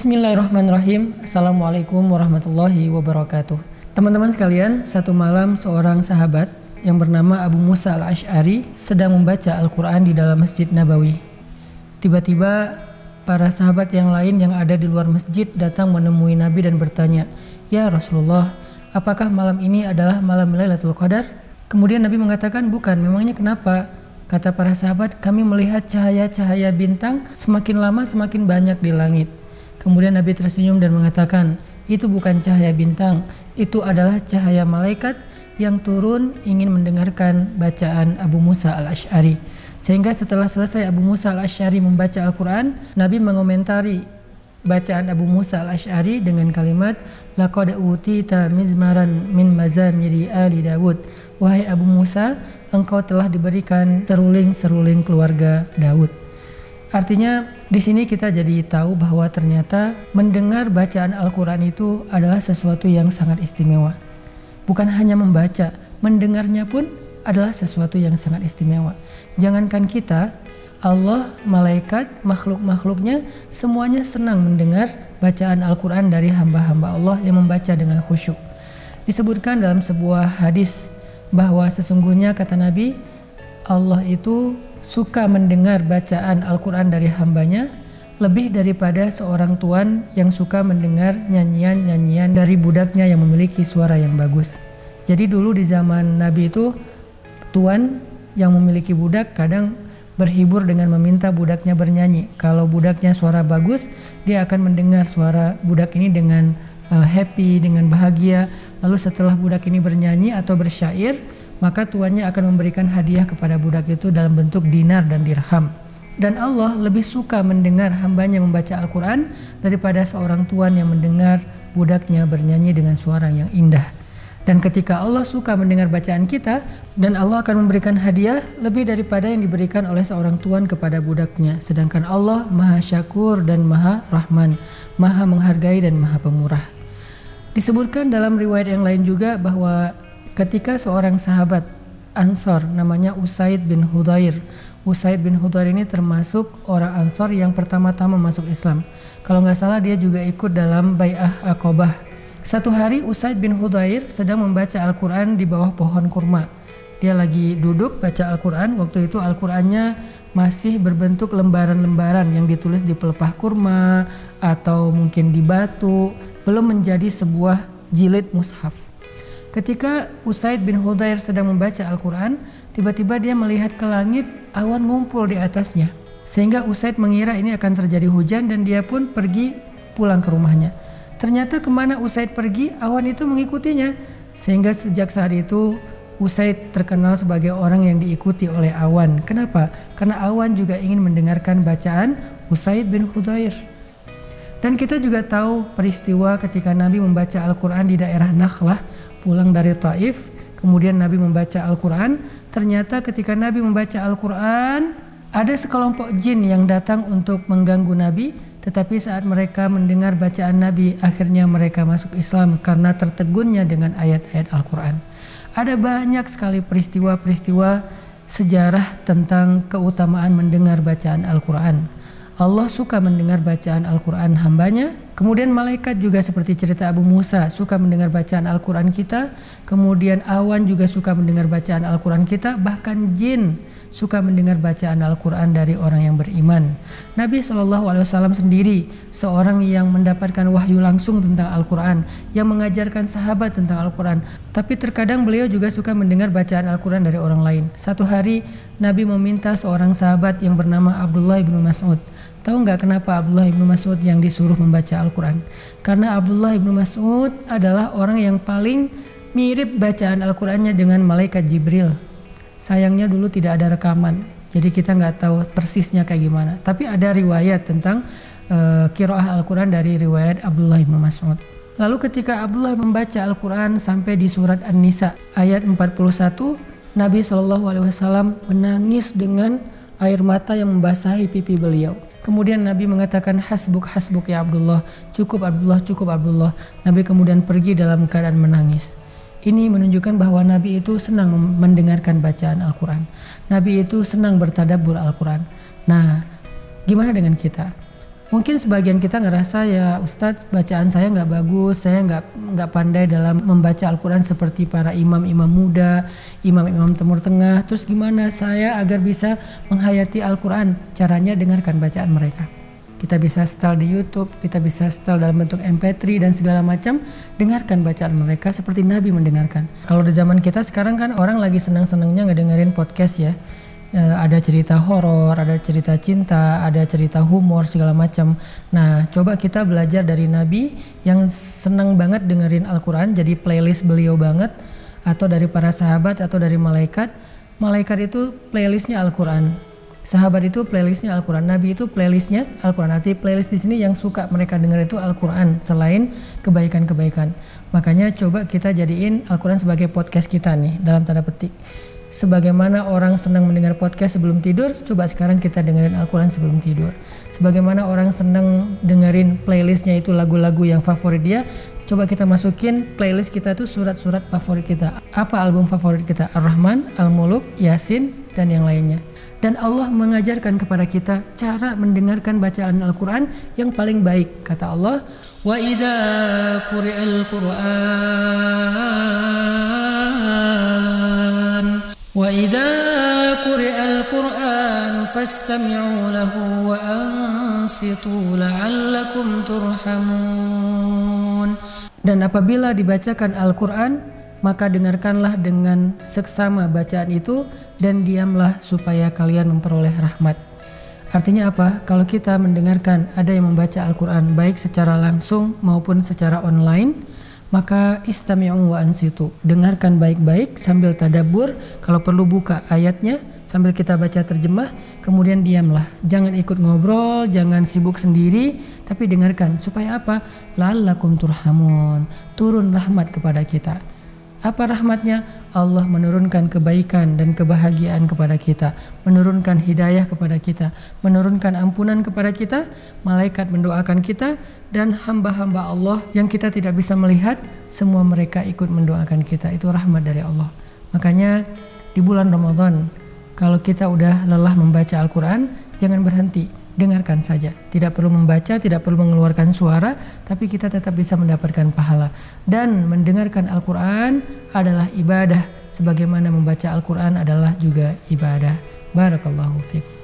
Bismillahirrahmanirrahim. Assalamualaikum warahmatullahi wabarakatuh. Teman-teman sekalian, satu malam seorang sahabat yang bernama Abu Musa al-Asy'ari sedang membaca Al-Quran di dalam Masjid Nabawi. Tiba-tiba para sahabat yang lain yang ada di luar masjid datang menemui Nabi dan bertanya, "Ya Rasulullah, apakah malam ini adalah malam Lailatul Qadar?" Kemudian Nabi mengatakan, "Bukan, memangnya kenapa?" Kata para sahabat, "Kami melihat cahaya-cahaya bintang semakin lama semakin banyak di langit." Kemudian Nabi tersenyum dan mengatakan, "Itu bukan cahaya bintang, itu adalah cahaya malaikat yang turun ingin mendengarkan bacaan Abu Musa al-Asy'ari." Sehingga setelah selesai Abu Musa al-Asy'ari membaca Al-Quran, Nabi mengomentari bacaan Abu Musa al-Asy'ari dengan kalimat, "Laqad utita mizmaran min mazamiri ali Dawud." Wahai Abu Musa, engkau telah diberikan seruling-seruling keluarga Daud. Artinya di sini kita jadi tahu bahwa ternyata mendengar bacaan Al-Quran itu adalah sesuatu yang sangat istimewa. Bukan hanya membaca, mendengarnya pun adalah sesuatu yang sangat istimewa. Jangankan kita, Allah, malaikat, makhluk-makhluknya semuanya senang mendengar bacaan Al-Quran dari hamba-hamba Allah yang membaca dengan khusyuk. Disebutkan dalam sebuah hadis bahwa sesungguhnya kata Nabi, Allah itu suka mendengar bacaan Al-Quran dari hambanya lebih daripada seorang tuan yang suka mendengar nyanyian-nyanyian dari budaknya yang memiliki suara yang bagus. Jadi dulu di zaman Nabi itu, tuan yang memiliki budak kadang berhibur dengan meminta budaknya bernyanyi. Kalau budaknya suara bagus, dia akan mendengar suara budak ini dengan happy, dengan bahagia. Lalu setelah budak ini bernyanyi atau bersyair, maka tuannya akan memberikan hadiah kepada budak itu dalam bentuk dinar dan dirham. Dan Allah lebih suka mendengar hambanya membaca Al-Quran daripada seorang tuan yang mendengar budaknya bernyanyi dengan suara yang indah. Dan ketika Allah suka mendengar bacaan kita, dan Allah akan memberikan hadiah lebih daripada yang diberikan oleh seorang tuan kepada budaknya. Sedangkan Allah Maha Syakur dan Maha Rahman, Maha menghargai dan Maha pemurah. Disebutkan dalam riwayat yang lain juga bahwa ketika seorang sahabat Ansor namanya Usaid bin Hudhair. Usaid bin Hudhair ini termasuk orang Ansor yang pertama-tama masuk Islam. Kalau nggak salah dia juga ikut dalam Bai'ah Aqabah. Satu hari Usaid bin Hudhair sedang membaca Al-Quran di bawah pohon kurma. Dia lagi duduk baca Al-Quran, waktu itu Al-Qurannya masih berbentuk lembaran-lembaran yang ditulis di pelepah kurma atau mungkin di batu, belum menjadi sebuah jilid mushaf. Ketika Usaid bin Hudhair sedang membaca Al-Quran, tiba-tiba dia melihat ke langit awan ngumpul di atasnya. Sehingga Usaid mengira ini akan terjadi hujan dan dia pun pergi pulang ke rumahnya. Ternyata kemana Usaid pergi, awan itu mengikutinya. Sehingga sejak saat itu Usaid terkenal sebagai orang yang diikuti oleh awan. Kenapa? Karena awan juga ingin mendengarkan bacaan Usaid bin Hudhair. Dan kita juga tahu peristiwa ketika Nabi membaca Al-Quran di daerah Nakhlah, pulang dari Taif, kemudian Nabi membaca Al-Quran. Ternyata ketika Nabi membaca Al-Quran, ada sekelompok jin yang datang untuk mengganggu Nabi, tetapi saat mereka mendengar bacaan Nabi, akhirnya mereka masuk Islam karena tertegunnya dengan ayat-ayat Al-Quran. Ada banyak sekali peristiwa-peristiwa sejarah tentang keutamaan mendengar bacaan Al-Quran. Allah suka mendengar bacaan Al-Quran hambanya. Kemudian malaikat juga seperti cerita Abu Musa suka mendengar bacaan Al-Quran kita. Kemudian awan juga suka mendengar bacaan Al-Quran kita. Bahkan jin suka mendengar bacaan Al-Quran dari orang yang beriman. Nabi SAW sendiri seorang yang mendapatkan wahyu langsung tentang Al-Quran, yang mengajarkan sahabat tentang Al-Quran. Tapi terkadang beliau juga suka mendengar bacaan Al-Quran dari orang lain. Satu hari Nabi meminta seorang sahabat yang bernama Abdullah bin Mas'ud. Tahu nggak kenapa Abdullah bin Mas'ud yang disuruh membaca Al-Quran? Karena Abdullah bin Mas'ud adalah orang yang paling mirip bacaan Al-Qurannya dengan malaikat Jibril. Sayangnya dulu tidak ada rekaman, jadi kita nggak tahu persisnya kayak gimana. Tapi ada riwayat tentang qiraah Al-Quran dari riwayat Abdullah bin Mas'ud. Lalu ketika Abdullah membaca Al-Quran sampai di surat An-Nisa ayat 41, Nabi SAW menangis dengan air mata yang membasahi pipi beliau. Kemudian Nabi mengatakan, "Hasbuk, hasbuk ya Abdullah, cukup Abdullah, cukup Abdullah." Nabi kemudian pergi dalam keadaan menangis. Ini menunjukkan bahwa Nabi itu senang mendengarkan bacaan Al-Quran. Nabi itu senang bertadabbur Al-Quran. Nah, gimana dengan kita? Mungkin sebagian kita ngerasa ya Ustadz bacaan saya nggak bagus, saya nggak pandai dalam membaca Al-Quran seperti para imam-imam muda, imam-imam Timur Tengah. Terus gimana saya agar bisa menghayati Al-Quran? Caranya dengarkan bacaan mereka. Kita bisa setel di YouTube, kita bisa setel dalam bentuk MP3 dan segala macam. Dengarkan bacaan mereka seperti Nabi mendengarkan. Kalau di zaman kita sekarang kan orang lagi senang-senangnya ngedengerin podcast ya. Ada cerita horor, ada cerita cinta, ada cerita humor segala macam. Nah, coba kita belajar dari Nabi yang senang banget dengerin Al-Quran, jadi playlist beliau banget, atau dari para sahabat atau dari malaikat. Malaikat itu playlistnya Al-Quran, sahabat itu playlistnya Al-Quran, Nabi itu playlistnya Al-Quran. Arti playlist di sini yang suka mereka dengar itu Al-Quran selain kebaikan-kebaikan. Makanya coba kita jadiin Al-Quran sebagai podcast kita nih dalam tanda petik. Sebagaimana orang senang mendengar podcast sebelum tidur, coba sekarang kita dengerin Al-Quran sebelum tidur. Sebagaimana orang senang dengerin playlistnya itu lagu-lagu yang favorit dia, coba kita masukin playlist kita tuh surat-surat favorit kita. Apa album favorit kita? Ar-Rahman, Al-Muluk, Yasin, dan yang lainnya. Dan Allah mengajarkan kepada kita cara mendengarkan bacaan Al-Quran yang paling baik. Kata Allah, wa idza quri'al Qur'an وَإِذَا قُرِئَ الْقُرْآنُ فَاسْتَمِعُوا لَهُ وَأَنصِتُوا لَعَلَّكُمْ تُرْحَمُونَ. Dan apabila dibacakan Al-Quran, maka dengarkanlah dengan seksama bacaan itu dan diamlah supaya kalian memperoleh rahmat. Artinya apa? Kalau kita mendengarkan ada yang membaca Al-Quran baik secara langsung maupun secara online, maka istami'u wa ansitu, dengarkan baik-baik sambil tadabbur, kalau perlu buka ayatnya sambil kita baca terjemah, kemudian diamlah, jangan ikut ngobrol, jangan sibuk sendiri, tapi dengarkan supaya apa? La'allakum turhamun, turun rahmat kepada kita. Apa rahmatnya? Allah menurunkan kebaikan dan kebahagiaan kepada kita, menurunkan hidayah kepada kita, menurunkan ampunan kepada kita, malaikat mendoakan kita, dan hamba-hamba Allah yang kita tidak bisa melihat, semua mereka ikut mendoakan kita. Itu rahmat dari Allah. Makanya di bulan Ramadan, kalau kita udah lelah membaca Al-Quran, jangan berhenti. Dengarkan saja, tidak perlu membaca, tidak perlu mengeluarkan suara, tapi kita tetap bisa mendapatkan pahala. Dan mendengarkan Al-Quran adalah ibadah, sebagaimana membaca Al-Quran adalah juga ibadah. Barakallahu fiik.